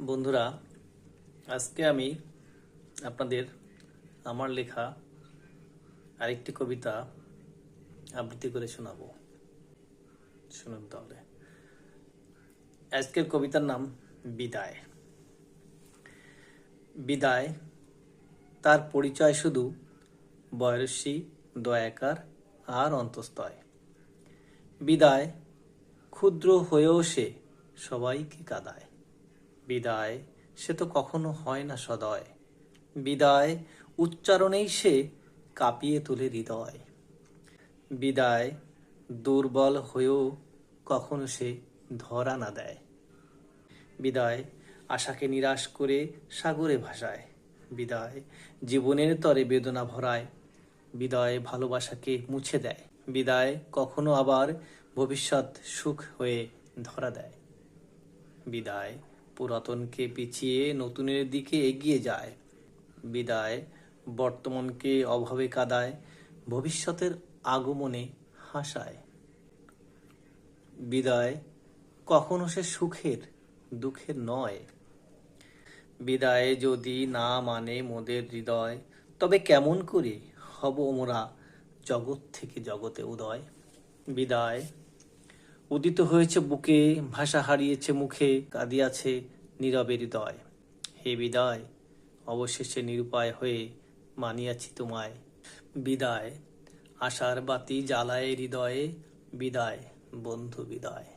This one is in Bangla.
বন্ধুরা, আজকে আমি আপনাদের আমার লেখা আরেকটি কবিতা আবৃত্তি করে শোনাবো। শুনুন তাহলে। আজকের কবিতার নাম বিদায়। বিদায়, তার পরিচয় শুধু বয়সী, দয়াকার আর অন্তস্তয়। বিদায়, ক্ষুদ্র হয়েও সে সবাইকে কাঁদায়। বিদায়, সে তো কখনো হয় না সদয়। বিদায়, উচ্চারণেই সে কাঁপিয়ে তোলে হৃদয়। বিদায়, দুর্বল হয়েও কখনো সে ধরা না দেয়। বিদায়, আশাকে নিরাশ করে সাগরে ভাসায়। বিদায়, জীবনের তরে বেদনা ভরায়। বিদায়, ভালোবাসাকে মুছে দেয়। বিদায়, কখনো আবার ভবিষ্যৎ সুখ হয়ে ধরা দেয়। বিদায়, পুরাতনকে পিছিয়ে নতুনের দিকে এগিয়ে যায়। বিদায়, বর্তমানকে অভাবে কাঁদায়, ভবিষ্যতের আগমনে হাসায়। বিদায়, কখনো সে সুখের দুঃখের নয়। বিদায়, যদি না মানে মোদের হৃদয়, তবে কেমন করে হব মোরা জগৎ থেকে জগতে উদয়। বিদায়, উদিত হয়েছে বুকে, ভাষা হারিয়েছে মুখে, কাঁদিয়াছে নীরবে হৃদয়। হে বিদায়, অবশেষে নিরুপায় হয়ে মানিয়াছি তোমায়। বিদায়, আশার বাতি জ্বালায় হৃদয়ে। বিদায় বন্ধু, বিদায়।